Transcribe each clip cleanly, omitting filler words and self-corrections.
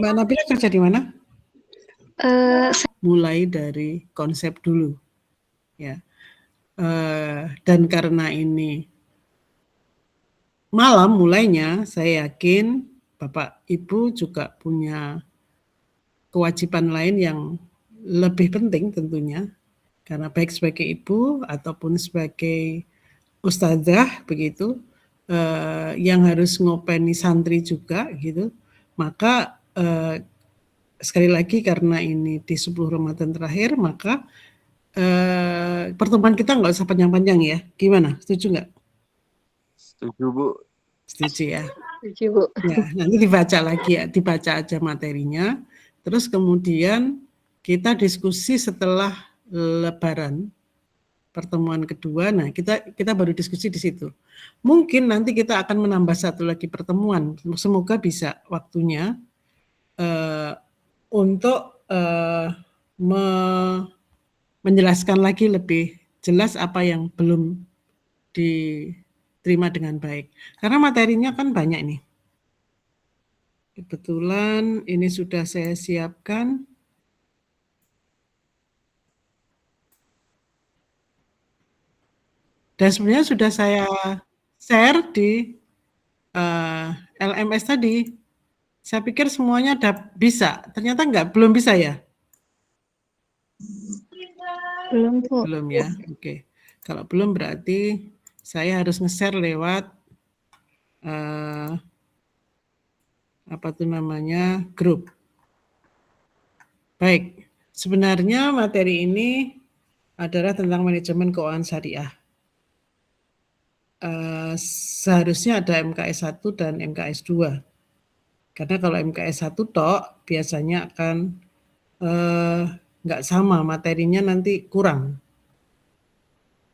Mbak Nabila kerja di mana? Sa Mulai dari konsep dulu, ya. Dan karena ini malam mulainya, saya yakin Bapak Ibu juga punya kewajiban lain yang lebih penting tentunya, karena baik sebagai ibu ataupun sebagai ustazah begitu, yang harus ngopeni santri juga gitu. Maka sekali lagi karena ini di 10 Ramadan terakhir, maka pertemuan kita nggak usah panjang-panjang ya. Gimana? Setuju nggak? Setuju, Bu. Setuju ya. setuju, Bu. Ya, nanti dibaca lagi ya, dibaca aja materinya. Terus kemudian kita diskusi setelah Lebaran, pertemuan kedua. Nah, kita baru diskusi di situ. Mungkin nanti kita akan menambah satu lagi pertemuan. Semoga bisa waktunya untuk menjelaskan lagi lebih jelas apa yang belum diterima dengan baik. Karena materinya kan banyak nih. Kebetulan ini sudah saya siapkan. Dan sebenarnya sudah saya share di LMS tadi. Saya pikir semuanya bisa. Ternyata belum bisa ya? Belum, Bu. Belum ya. Oke. Kalau belum berarti saya harus nge-share lewat apa tuh namanya, grup. Baik. Sebenarnya materi ini adalah tentang manajemen keuangan syariah. Seharusnya ada MKS 1 dan MKS 2. Karena kalau MKS 1 tok biasanya akan nggak sama, materinya nanti kurang.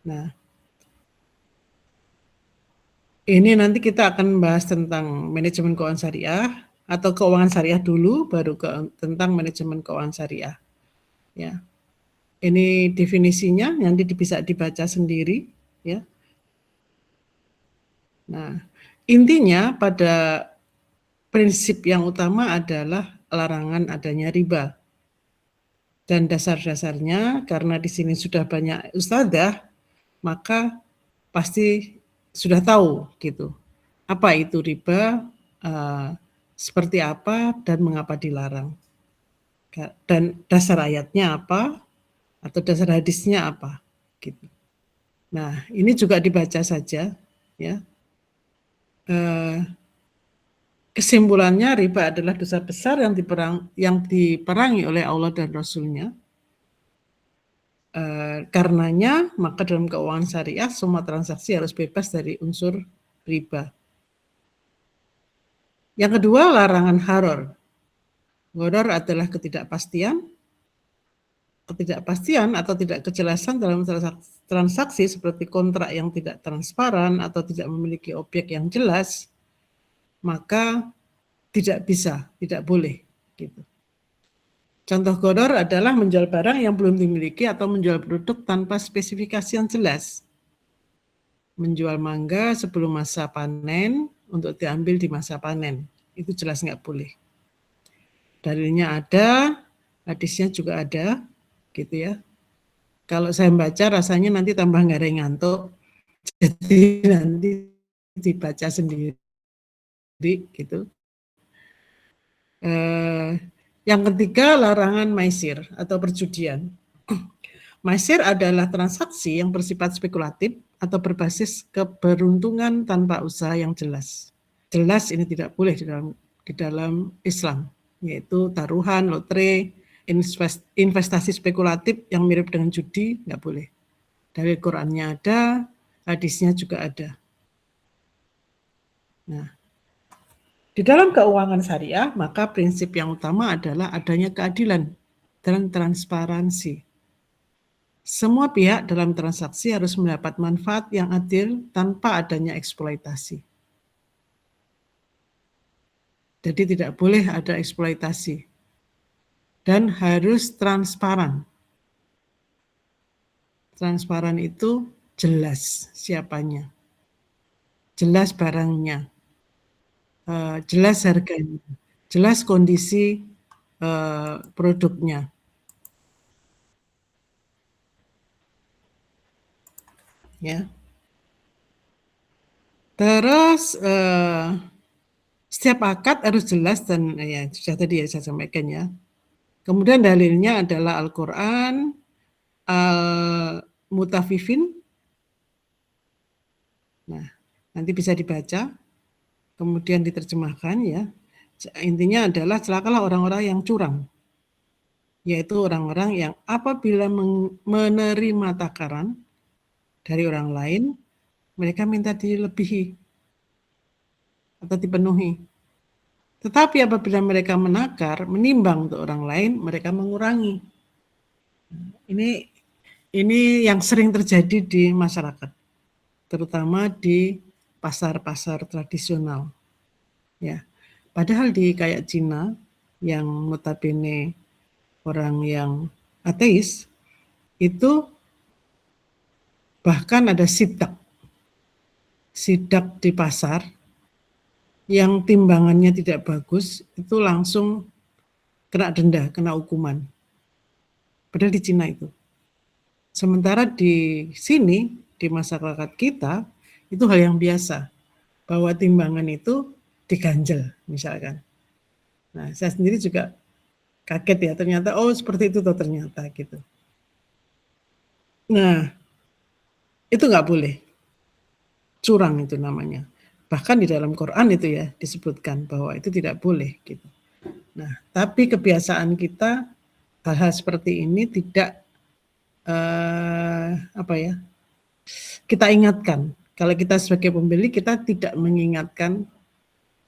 Nah, ini nanti kita akan membahas tentang manajemen keuangan syariah atau keuangan syariah dulu, baru tentang manajemen keuangan syariah. Ya, ini definisinya nanti bisa dibaca sendiri, ya. Nah, intinya pada prinsip yang utama adalah larangan adanya riba. Dan dasar-dasarnya karena di sini sudah banyak ustadzah, maka pasti sudah tahu gitu. Apa itu riba, seperti apa dan mengapa dilarang. Dan dasar ayatnya apa atau dasar hadisnya apa gitu. Nah, ini juga dibaca saja ya. Kesimpulannya riba adalah dosa besar yang diperangi oleh Allah dan Rasul-Nya. Karenanya maka dalam keuangan syariah semua transaksi harus bebas dari unsur riba. Yang kedua, larangan gharar. Gharar adalah ketidakpastian atau tidak kejelasan dalam transaksi seperti kontrak yang tidak transparan atau tidak memiliki objek yang jelas, maka tidak bisa, tidak boleh gitu. Contoh gharar adalah menjual barang yang belum dimiliki atau menjual produk tanpa spesifikasi yang jelas. Menjual mangga sebelum masa panen untuk diambil di masa panen. Itu jelas nggak boleh. Dalilnya ada, hadisnya juga ada, gitu ya. Kalau saya baca rasanya nanti tambah nggak ada yang ngantuk, jadi nanti dibaca sendiri, gitu. Yang ketiga, larangan maisir atau perjudian. Maisir adalah transaksi yang bersifat spekulatif atau berbasis keberuntungan tanpa usaha yang jelas. Jelas ini tidak boleh di dalam Islam, yaitu taruhan, lotre, investasi spekulatif yang mirip dengan judi, nggak boleh. Dari Qurannya ada, hadisnya juga ada. Nah, di dalam keuangan syariah, maka prinsip yang utama adalah adanya keadilan dan transparansi. Semua pihak dalam transaksi harus mendapat manfaat yang adil tanpa adanya eksploitasi. Jadi tidak boleh ada eksploitasi. Dan harus transparan. Transparan itu jelas siapanya. Jelas barangnya. Jelas harganya. jelas kondisi produknya. Ya. Terus setiap akad harus jelas dan ya sudah tadi ya saya sampaikan ya. Kemudian dalilnya adalah Al-Qur'an, Al-Mutafifin. Nah, nanti bisa dibaca, kemudian diterjemahkan ya. Intinya adalah celakalah orang-orang yang curang, yaitu orang-orang yang apabila menerima takaran dari orang lain, mereka minta dilebihi atau dipenuhi. Tetapi apabila mereka menakar, menimbang untuk orang lain, mereka mengurangi. Ini yang sering terjadi di masyarakat, terutama di pasar-pasar tradisional. Ya, padahal di kayak Cina yang notabene orang yang ateis, itu bahkan ada sidak di pasar yang timbangannya tidak bagus, itu langsung kena denda, kena hukuman. Padahal di Cina itu. Sementara di sini, di masyarakat kita, itu hal yang biasa, bahwa timbangan itu diganjel misalkan. Nah, saya sendiri juga kaget ya, ternyata oh seperti itu toh ternyata gitu. Nah, itu nggak boleh. Curang itu namanya. Bahkan di dalam Quran itu ya disebutkan bahwa itu tidak boleh gitu. Nah, tapi kebiasaan kita hal-hal seperti ini tidak kita ingatkan. Kalau kita sebagai pembeli kita tidak mengingatkan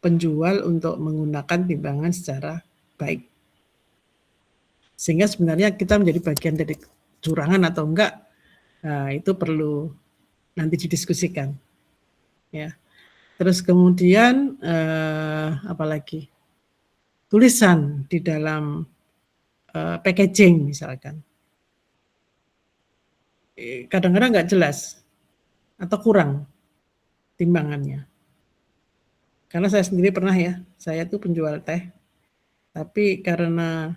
penjual untuk menggunakan timbangan secara baik. Sehingga sebenarnya kita menjadi bagian dari curangan atau enggak, itu perlu nanti didiskusikan. Ya. Terus kemudian apalagi tulisan di dalam packaging misalkan, kadang-kadang nggak jelas atau kurang timbangannya. Karena saya sendiri pernah ya, saya tuh penjual teh, tapi karena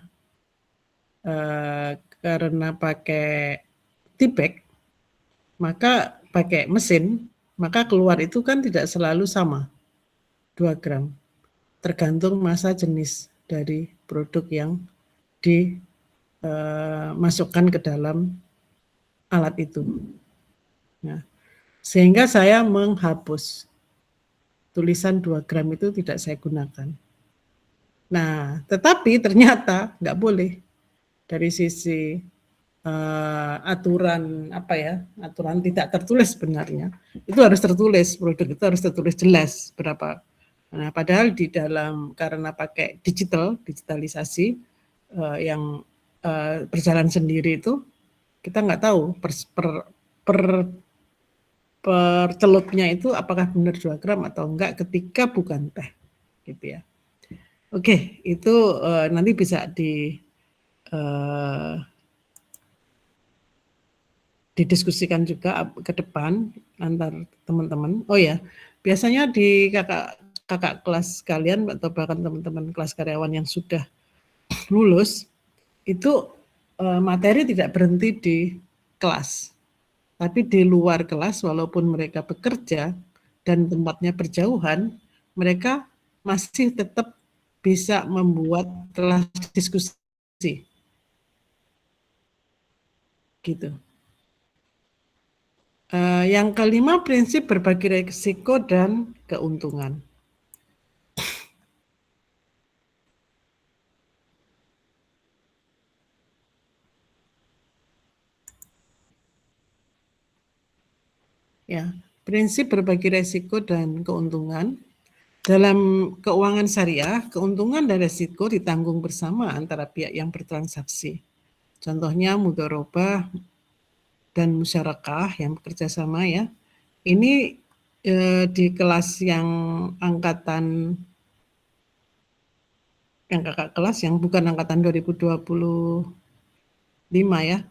pakai tea bag, maka pakai mesin, maka keluar itu kan tidak selalu sama 2 gram, tergantung masa jenis dari produk yang dimasukkan ke dalam alat itu. Nah, sehingga saya menghapus tulisan 2 gram itu tidak saya gunakan. Nah, tetapi ternyata nggak boleh dari sisi aturan aturan tidak tertulis sebenarnya. Itu harus tertulis, produk itu harus tertulis jelas berapa. Nah, padahal di dalam karena pakai digitalisasi yang berjalan sendiri itu kita nggak tahu per celupnya itu apakah benar 2 gram atau enggak ketika bukan teh gitu ya. Oke, itu nanti bisa didiskusikan juga ke depan antar teman-teman. Oh ya, biasanya di kakak kelas kalian atau bahkan teman-teman kelas karyawan yang sudah lulus itu materi tidak berhenti di kelas, tapi di luar kelas walaupun mereka bekerja dan tempatnya berjauhan, mereka masih tetap bisa membuat kelas diskusi gitu. Yang kelima, prinsip berbagi risiko dan keuntungan. Ya, prinsip berbagi risiko dan keuntungan. Dalam keuangan syariah, keuntungan dan risiko ditanggung bersama antara pihak yang bertransaksi. Contohnya mudharabah dan musyarakah yang bekerja sama ya. Ini di kelas yang angkatan yang kakak kelas yang bukan angkatan 2025 ya.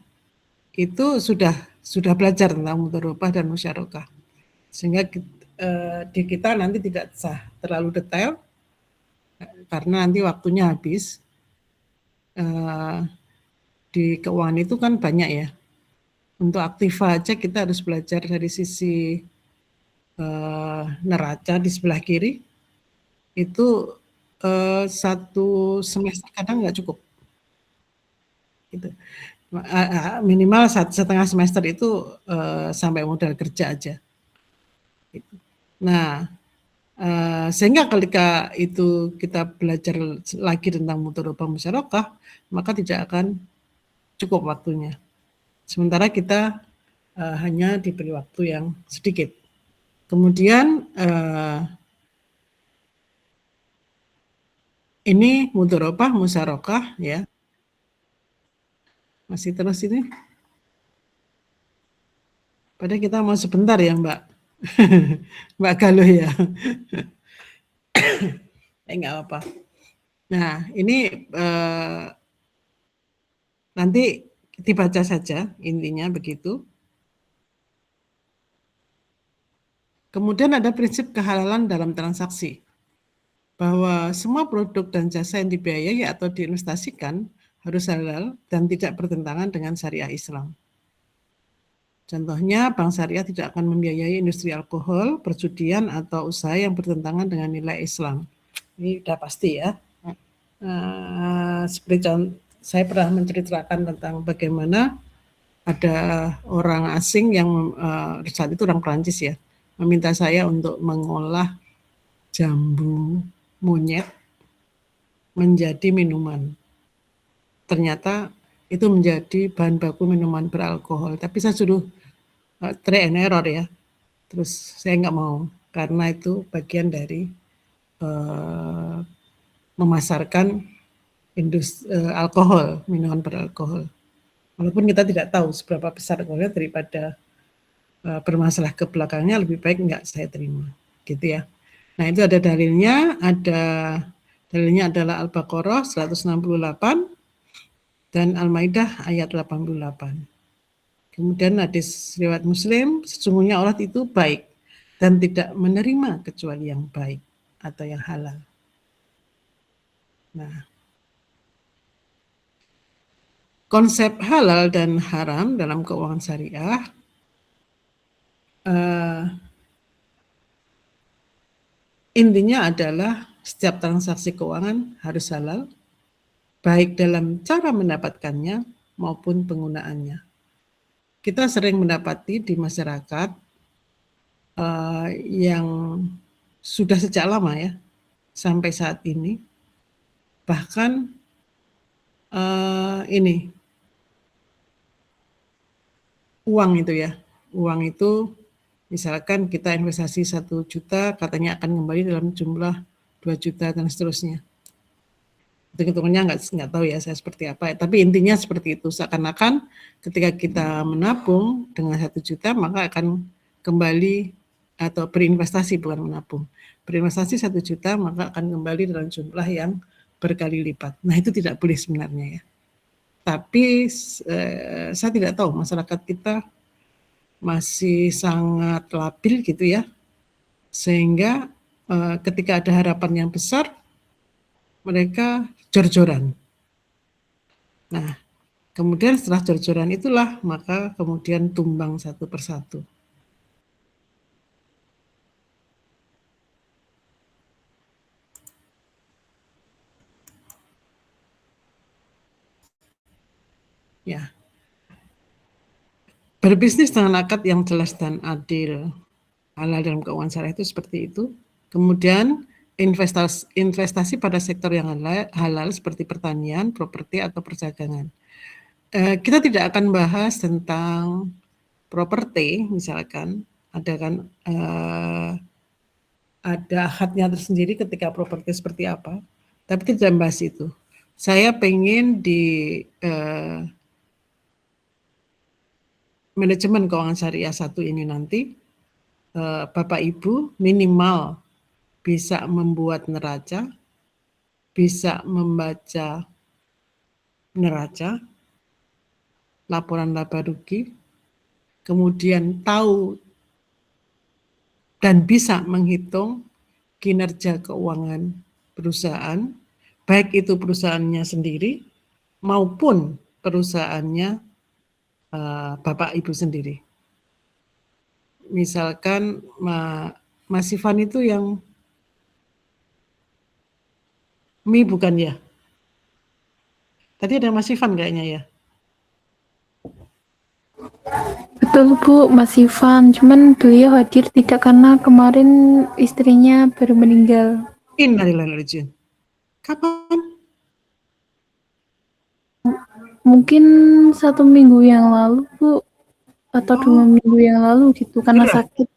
Itu sudah belajar tentang mudharabah dan musyarakah. Sehingga di kita nanti tidak terlalu detail, karena nanti waktunya habis. Di keuangan itu kan banyak ya. Untuk aktiva aja kita harus belajar dari sisi neraca di sebelah kiri. Itu satu semester kadang nggak cukup. Gitu. Minimal setengah semester itu sampai modal kerja aja. Gitu. Nah, sehingga ketika itu kita belajar lagi tentang mudharabah musyarakah, maka tidak akan cukup waktunya. Sementara kita hanya diberi waktu yang sedikit. Kemudian ini mudharabah musyarakah ya. Masih terus ini. Padahal kita mau sebentar ya Mbak. Mbak Galuh ya. Enggak apa-apa. Nah, ini nanti dibaca saja intinya begitu. Kemudian ada prinsip kehalalan dalam transaksi. Bahwa semua produk dan jasa yang dibiayai atau diinvestasikan harus halal dan tidak bertentangan dengan syariah Islam. Contohnya, bank syariah tidak akan membiayai industri alkohol, perjudian, atau usaha yang bertentangan dengan nilai Islam. Ini sudah pasti ya. Seperti saya pernah menceritakan tentang bagaimana ada orang asing yang saat itu orang Prancis ya, meminta saya untuk mengolah jambu monyet menjadi minuman. Ternyata itu menjadi bahan baku minuman beralkohol. Tapi saya suruh try and error ya. Terus saya nggak mau karena itu bagian dari memasarkan industri alkohol, minuman beralkohol. Walaupun kita tidak tahu seberapa besar alkoholnya daripada bermasalah ke belakangnya, lebih baik nggak saya terima, gitu ya. Nah itu ada dalilnya, dalilnya adalah Al-Baqarah 168 dan Al-Maidah ayat 88. Kemudian hadis riwayat Muslim, sesungguhnya Allah itu baik dan tidak menerima kecuali yang baik atau yang halal. Nah, konsep halal dan haram dalam keuangan syariah intinya adalah setiap transaksi keuangan harus halal, baik dalam cara mendapatkannya maupun penggunaannya. Kita sering mendapati di masyarakat yang sudah sejak lama ya, sampai saat ini, bahkan ini, uang itu ya, uang itu misalkan kita investasi 1 juta, katanya akan kembali dalam jumlah 2 juta dan seterusnya. Hitung-hitungannya nggak tahu ya saya seperti apa, tapi intinya seperti itu. Seakan-akan ketika kita menabung dengan 1 juta maka akan kembali atau berinvestasi, bukan menabung. Berinvestasi 1 juta maka akan kembali dalam jumlah yang berkali lipat. Nah itu tidak boleh sebenarnya ya. Tapi saya tidak tahu masyarakat kita masih sangat labil gitu ya, sehingga ketika ada harapan yang besar mereka jor-joran. Nah, kemudian setelah jor-joran itulah maka kemudian tumbang satu persatu. Ya. Berbisnis dengan akad yang jelas dan adil, halal dalam keuangan syariah itu seperti itu. Kemudian investasi pada sektor yang halal seperti pertanian, properti atau perdagangan. Kita tidak akan bahas tentang properti, misalkan ada kan ada akadnya tersendiri ketika properti seperti apa, tapi tidak membahas itu. Saya pengen di manajemen keuangan syariah 1 ini nanti Bapak Ibu minimal bisa membuat neraca, bisa membaca neraca, laporan laba rugi, kemudian tahu dan bisa menghitung kinerja keuangan perusahaan, baik itu perusahaannya sendiri maupun perusahaannya Bapak Ibu sendiri. Misalkan Mas Ivan itu yang mie bukan ya? Tadi ada Mas Ivan kayaknya ya? Betul Bu, Mas Ivan. Cuman beliau hadir tidak karena kemarin istrinya baru meninggal. Innalillahi. Kapan? Mungkin 1 minggu yang lalu Bu, atau 2 minggu yang lalu gitu karena Beneran? sakit.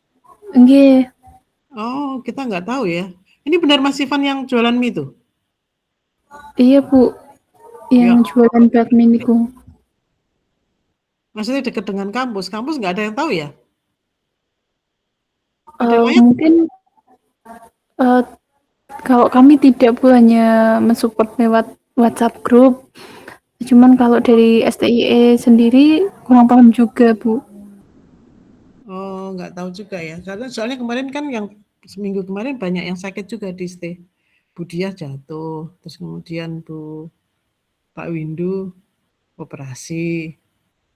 Nggih. Oh, kita nggak tahu ya. Ini benar Mas Ivan yang jualan mie itu? Iya Bu, Ya, yang jualan bakmi niku. maksudnya dekat dengan kampus. Kampus nggak ada yang tahu ya? Ada mayat? Mungkin kalau kami tidak Bu, hanya mensupport lewat WhatsApp group. Cuman kalau dari STIE sendiri kurang paham juga Bu. Oh, nggak tahu juga ya. Karena soalnya kemarin kan yang seminggu kemarin banyak yang sakit juga di stay. Bu Diah jatuh, terus kemudian Pak Windu operasi,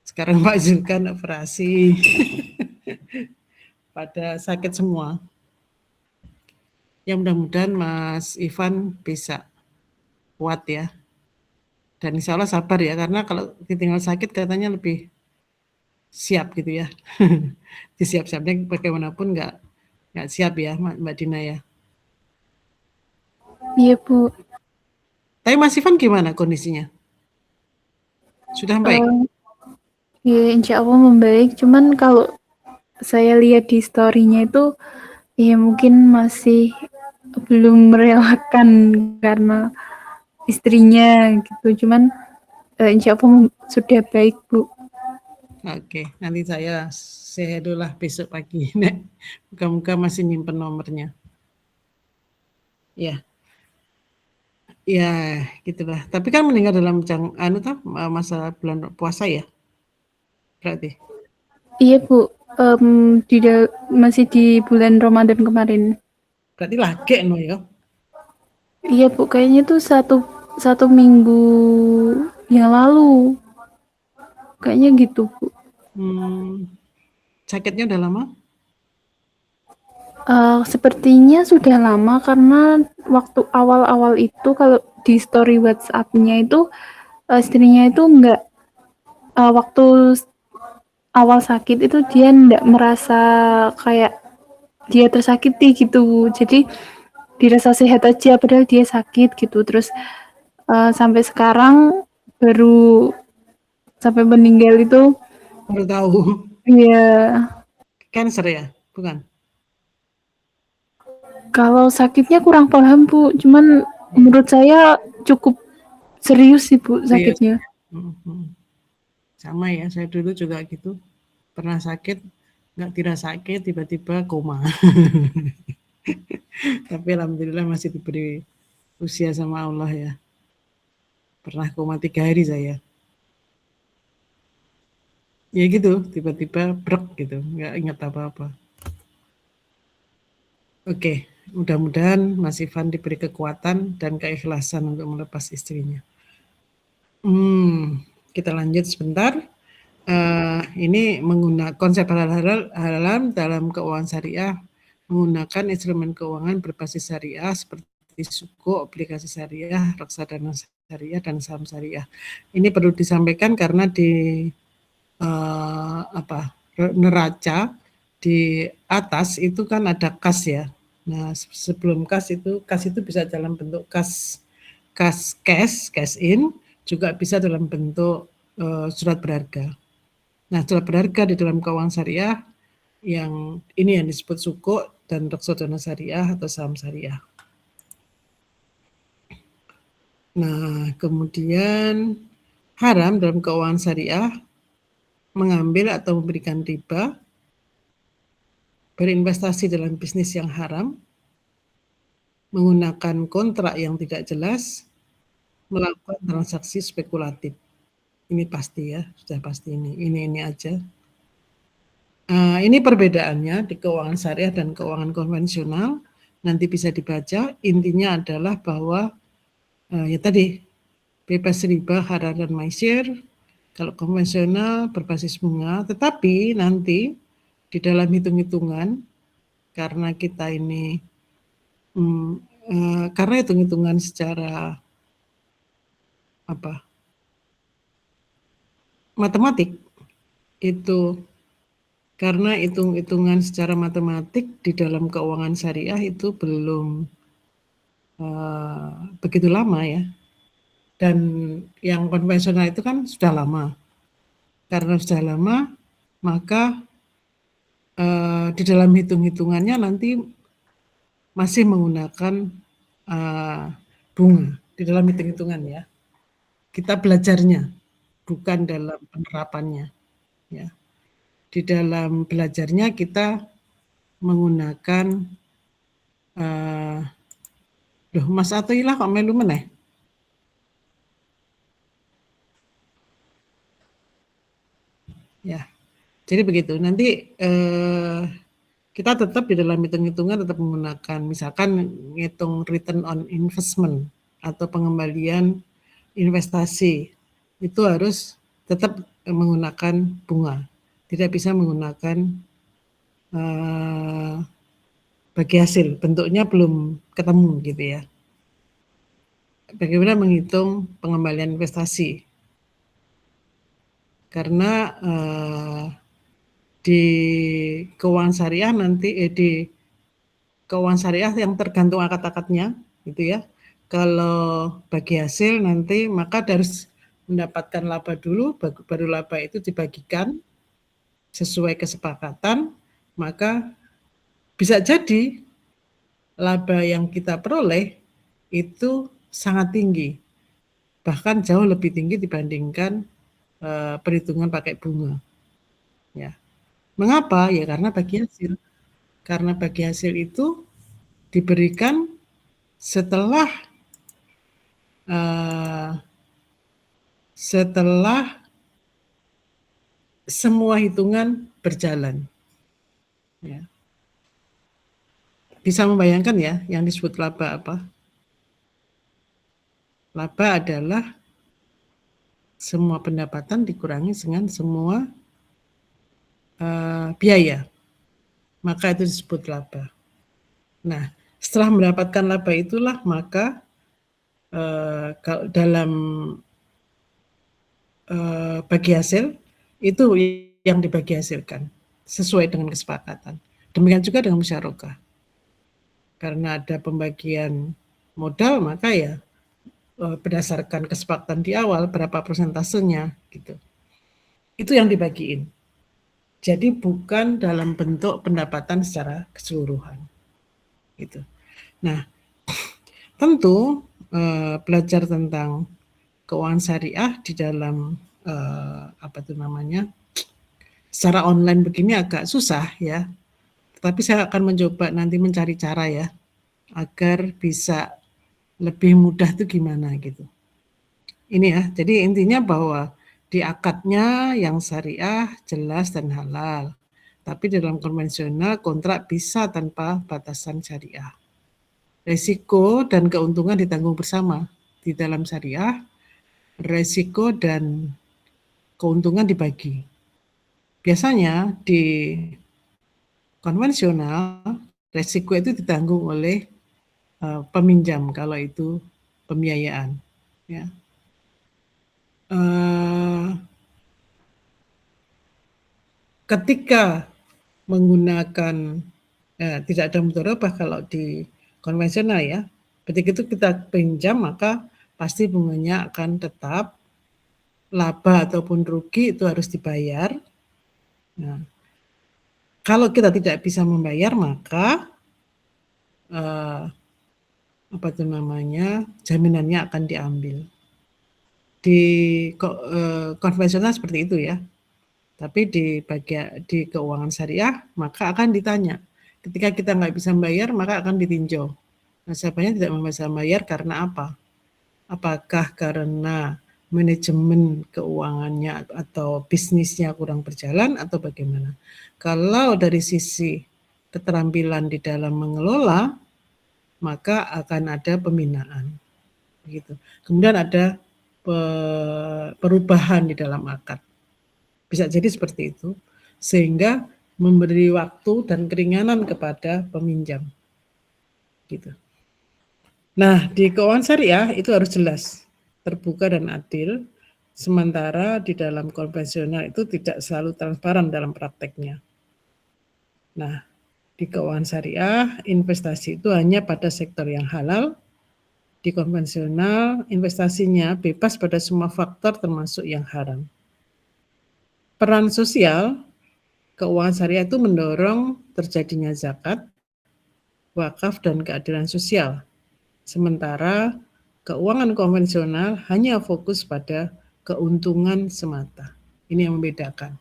sekarang Pak Zulkan operasi, pada sakit semua. Ya mudah-mudahan Mas Ivan bisa kuat ya. Dan insya Allah sabar ya, karena kalau ditinggal sakit katanya lebih siap gitu ya. Disiap-siapnya bagaimanapun nggak siap ya Mbak Dina ya. Iya Bu. Tapi Mas Ivan gimana kondisinya? Sudah baik? Ya insya Allah membaik. Cuman kalau saya lihat di story-nya itu, ya mungkin masih belum merelakan karena istrinya gitu. Cuman insya Allah sudah baik Bu. Oke, nanti saya say hello lah besok pagi. Nek. Moga-moga masih nyimpen nomornya. Ya, ya gitulah. Tapi kan meninggal dalam masa bulan puasa ya, berarti. Iya Bu, masih di bulan Ramadan kemarin. Berarti lagi no ya. Iya Bu, kayaknya tuh satu minggu yang lalu. Kayaknya gitu Bu. Sakitnya udah lama? Sepertinya sudah lama karena waktu awal-awal itu kalau di story WhatsApp-nya itu istrinya itu enggak, waktu awal sakit itu dia enggak merasa kayak dia tersakiti gitu. Jadi dirasa sehat aja padahal dia sakit gitu. Terus sampai sekarang baru sampai meninggal itu Baru tahu. ya. Cancer ya, bukan? Kalau sakitnya kurang paham Bu, cuman menurut saya cukup serius sih Bu Serius. sakitnya. Sama ya, saya dulu juga gitu. Pernah sakit, nggak dirasa sakit, tiba-tiba koma. Tapi alhamdulillah masih diberi usia sama Allah ya. Pernah koma 3 hari saya. Ya gitu, tiba-tiba brek gitu, nggak ingat apa-apa. Oke, mudah-mudahan Mas Ivan diberi kekuatan dan keikhlasan untuk melepas istrinya. Kita lanjut sebentar. Ini menggunakan konsep halal dalam keuangan syariah, menggunakan instrumen keuangan berbasis syariah seperti suku, obligasi syariah, reksadana syariah, dan saham syariah. Ini perlu disampaikan karena di neraca di atas itu kan ada kas ya. Nah, sebelum kas itu bisa dalam bentuk cash in, juga bisa dalam bentuk surat berharga. Nah, surat berharga di dalam keuangan syariah yang ini yang disebut suku dan reksadana syariah atau saham syariah. Nah, kemudian haram dalam keuangan syariah mengambil atau memberikan riba, berinvestasi dalam bisnis yang haram, menggunakan kontrak yang tidak jelas, melakukan transaksi spekulatif. Ini pasti ya, sudah pasti ini aja. Ini perbedaannya di keuangan syariah dan keuangan konvensional. nanti bisa dibaca. Intinya adalah bahwa ya tadi bebas riba, halal dan maisir. Kalau konvensional berbasis bunga, tetapi nanti di dalam hitung-hitungan karena kita ini karena hitung-hitungan secara matematik itu, karena hitung-hitungan secara matematik di dalam keuangan syariah itu belum begitu lama ya, dan yang konvensional itu kan sudah lama. Karena sudah lama, maka di dalam hitung-hitungannya nanti masih menggunakan bunga di dalam hitung-hitungan ya. Kita belajarnya, bukan dalam penerapannya. Ya. Di dalam belajarnya kita menggunakan Mas Atoilah kok melu meneh? Ya, jadi begitu. Nanti kita tetap di dalam hitung-hitungan tetap menggunakan, misalkan ngitung return on investment atau pengembalian investasi, itu harus tetap menggunakan bunga. Tidak bisa menggunakan bagi hasil, bentuknya belum ketemu gitu ya. Bagaimana menghitung pengembalian investasi? Karena di keuangan syariah nanti di keuangan syariah yang tergantung akad-akadnya gitu ya. Kalau bagi hasil nanti maka harus mendapatkan laba dulu, baru laba itu dibagikan sesuai kesepakatan, maka bisa jadi laba yang kita peroleh itu sangat tinggi, bahkan jauh lebih tinggi dibandingkan perhitungan pakai bunga. Ya. Mengapa? Ya karena bagi hasil. Karena bagi hasil itu diberikan setelah semua hitungan berjalan. Ya. Bisa membayangkan ya yang disebut laba apa? Laba adalah semua pendapatan dikurangi dengan semua biaya. Maka itu disebut laba. Nah, setelah mendapatkan laba itulah maka kalau dalam bagi hasil itu yang dibagi hasilkan sesuai dengan kesepakatan. Demikian juga dengan musyarakah. Karena ada pembagian modal, maka ya berdasarkan kesepakatan di awal berapa persentasenya gitu. Itu yang dibagiin. Jadi bukan dalam bentuk pendapatan secara keseluruhan. Gitu. Nah, tentu belajar tentang keuangan syariah di dalam secara online begini agak susah ya. Tapi saya akan mencoba nanti mencari cara ya agar bisa lebih mudah tuh gimana gitu. Ini ya, jadi intinya bahwa di akadnya yang syariah jelas dan halal. Tapi di dalam konvensional kontrak bisa tanpa batasan syariah. Risiko dan keuntungan ditanggung bersama. Di dalam syariah, risiko dan keuntungan dibagi. Biasanya di konvensional, risiko itu ditanggung oleh peminjam kalau itu pembiayaan. Ya. Ketika menggunakan tidak ada mudharabah kalau di konvensional ya. Ketika itu kita pinjam maka pasti bunganya akan tetap, laba ataupun rugi itu harus dibayar. Nah, kalau kita tidak bisa membayar maka jaminannya akan diambil. Di konvensional seperti itu ya. Tapi di keuangan syariah maka akan ditanya. Ketika kita nggak bisa membayar maka akan ditinjau. Nasabahnya tidak bisa membayar karena apa? Apakah karena manajemen keuangannya atau bisnisnya kurang berjalan atau bagaimana? Kalau dari sisi keterampilan di dalam mengelola maka akan ada pembinaan. Begitu. Kemudian ada perubahan di dalam akad. Bisa jadi seperti itu, sehingga memberi waktu dan keringanan kepada peminjam. Gitu. Nah, di keuangan syariah itu harus jelas, terbuka dan adil, sementara di dalam konvensional itu tidak selalu transparan dalam prakteknya. Nah, di keuangan syariah, investasi itu hanya pada sektor yang halal. Di konvensional, investasinya bebas pada semua faktor termasuk yang haram. Peran sosial, keuangan syariah itu mendorong terjadinya zakat, wakaf, dan keadilan sosial. Sementara keuangan konvensional hanya fokus pada keuntungan semata. Ini yang membedakan.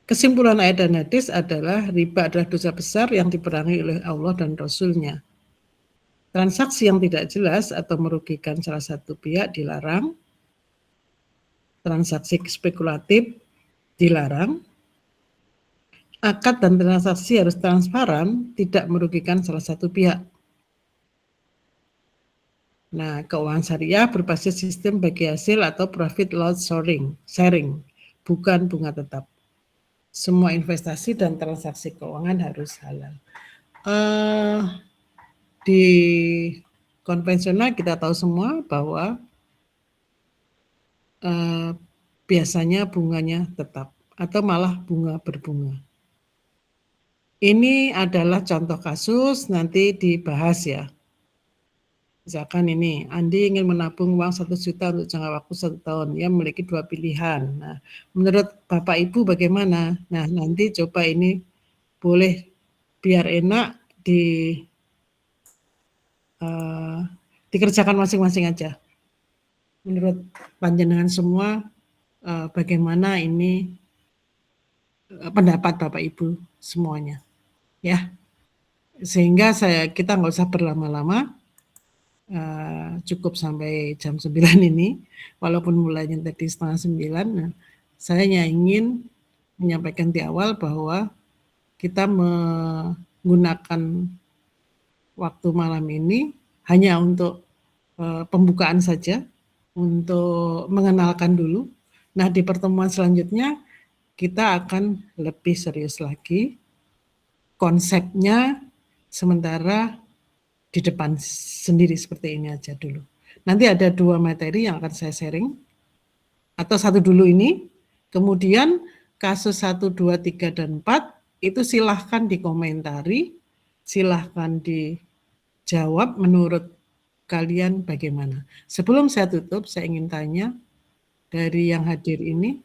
Kesimpulan ayat dan hadis adalah riba adalah dosa besar yang diperangi oleh Allah dan Rasul-Nya. Transaksi yang tidak jelas atau merugikan salah satu pihak dilarang. Transaksi spekulatif dilarang. Akad dan transaksi harus transparan, tidak merugikan salah satu pihak. Nah, keuangan syariah berbasis sistem bagi hasil atau profit loss sharing, bukan bunga tetap. Semua investasi dan transaksi keuangan harus halal. Di konvensional kita tahu semua bahwa biasanya bunganya tetap atau malah bunga berbunga. Ini adalah contoh kasus, nanti dibahas ya. Misalkan ini, Andi ingin menabung uang 1 juta untuk jangka waktu 1 tahun. Ia memiliki 2 pilihan. Nah, menurut Bapak Ibu bagaimana? Nah, nanti coba ini boleh biar enak dikerjakan masing-masing aja. Menurut panjenengan semua, bagaimana ini pendapat Bapak Ibu semuanya, ya. Sehingga kita nggak usah berlama-lama. Cukup sampai jam 9 ini, walaupun mulainya tadi 8:30. Nah, saya hanya ingin menyampaikan di awal bahwa kita menggunakan waktu malam ini hanya untuk pembukaan saja, untuk mengenalkan dulu. Nah, di pertemuan selanjutnya kita akan lebih serius lagi konsepnya, sementara di depan sendiri seperti ini aja dulu. Nanti ada 2 materi yang akan saya sharing, atau 1 dulu ini, kemudian kasus 1, 2, 3, dan 4, itu silahkan dikomentari, silahkan dijawab menurut kalian bagaimana. Sebelum saya tutup, saya ingin tanya, dari yang hadir ini,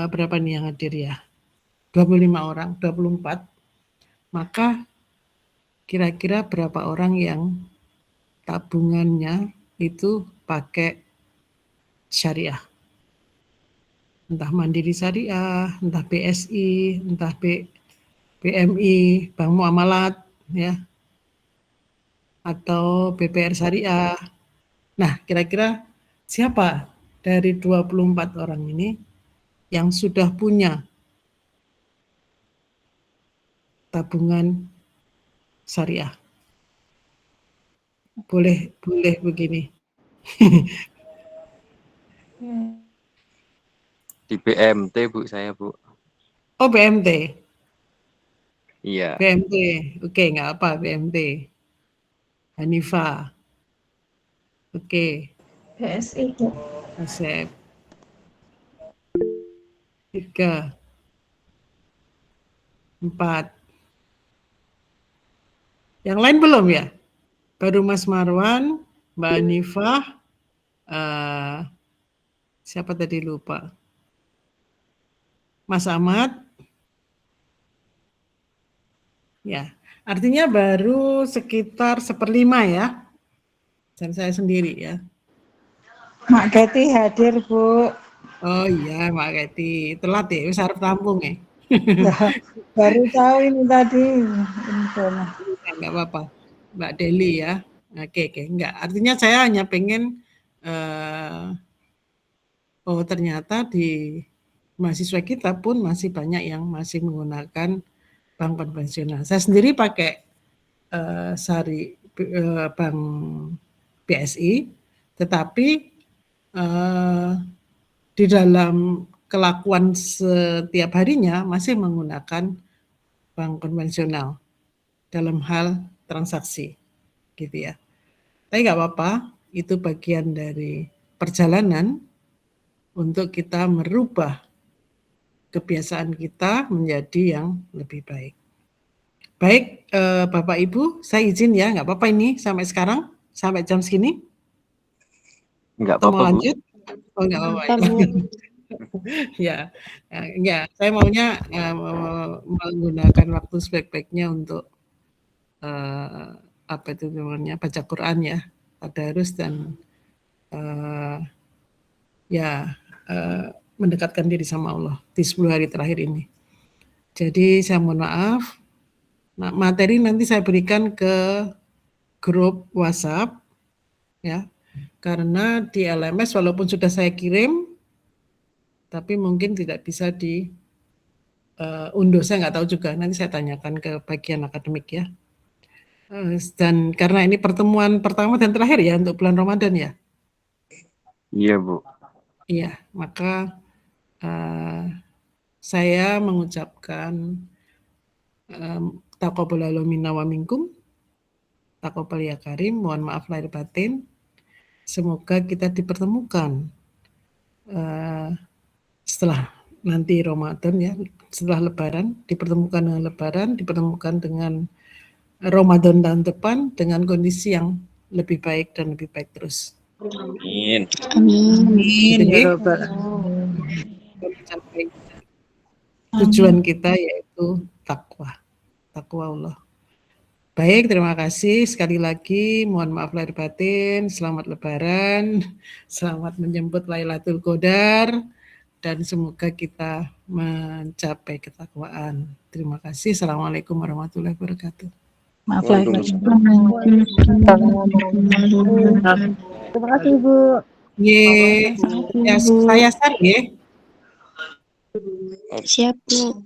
berapa nih yang hadir ya? 25 orang, 24, maka kira-kira berapa orang yang tabungannya itu pakai syariah? Entah Mandiri Syariah, entah BSI, entah BMI, Bank Muamalat, ya, atau BPR Syariah. Nah, kira-kira siapa dari 24 orang ini yang sudah punya tabungan syariah? Boleh begini. Di BMT Bu saya Bu. Oh, BMT. Iya. BMT. Oke, nggak apa BMT. Hanifah. Oke. BSI, Bu. Asep. 3, 4. Yang lain belum ya? Baru Mas Marwan, Mbak Hanifah, siapa tadi lupa? Mas Ahmad. Ya, artinya baru sekitar 1/5 ya. Dan saya sendiri ya. Mak Keti hadir, Bu. Oh iya, Mbak Keti. Telat ya, wis arep tampung ya. Baru tahu ini tadi. Enggak apa-apa. Mbak Deli ya. Oke. Enggak. Artinya saya hanya pengen oh ternyata di mahasiswa kita pun masih banyak yang masih menggunakan bank konvensional. Saya sendiri pakai bank BSI, tetapi di dalam kelakuan setiap harinya masih menggunakan bank konvensional dalam hal transaksi, gitu ya. Tapi nggak apa-apa, itu bagian dari perjalanan untuk kita merubah kebiasaan kita menjadi yang lebih baik. Baik, Bapak Ibu, saya izin ya, nggak apa-apa ini sampai sekarang, sampai jam segini. Nggak Atau mau apa-apa, Bu. lanjut? Oh, nggak apa-apa. Ntar, Bu. Ya, enggak. Saya maunya menggunakan waktu sebaik-baiknya untuk apa itu namanya, baca Quran ya, tadarus dan mendekatkan diri sama Allah di 10 hari terakhir ini. Jadi saya mohon maaf. Nah, materi nanti saya berikan ke grup WhatsApp ya. Karena di LMS walaupun sudah saya kirim, tapi mungkin tidak bisa diunduh. Saya nggak tahu juga. Nanti saya tanyakan ke bagian akademik ya. Dan karena ini pertemuan pertama dan terakhir ya untuk bulan Ramadan ya. Iya, Bu. Iya, maka saya mengucapkan taqabbalallahu minna wa minkum. Taqabbal ya karim, mohon maaf lahir batin. Semoga kita dipertemukan setelah nanti Ramadan ya, setelah Lebaran, dipertemukan dengan Lebaran, dipertemukan dengan Ramadan tahun depan dengan kondisi yang lebih baik dan lebih baik terus. Amin. Amin Jadi, ya Rabbal mencapai tujuan kita yaitu takwa Allah. Baik, terima kasih sekali lagi. Mohon maaf lahir batin. Selamat Lebaran, selamat menjemput Lailatul Qadar, dan semoga kita mencapai ketakwaan. Terima kasih. Assalamualaikum warahmatullahi wabarakatuh. Maaf lahir batin. Terima kasih, Bu. Ya, saya Sar ya. Siap, Bu.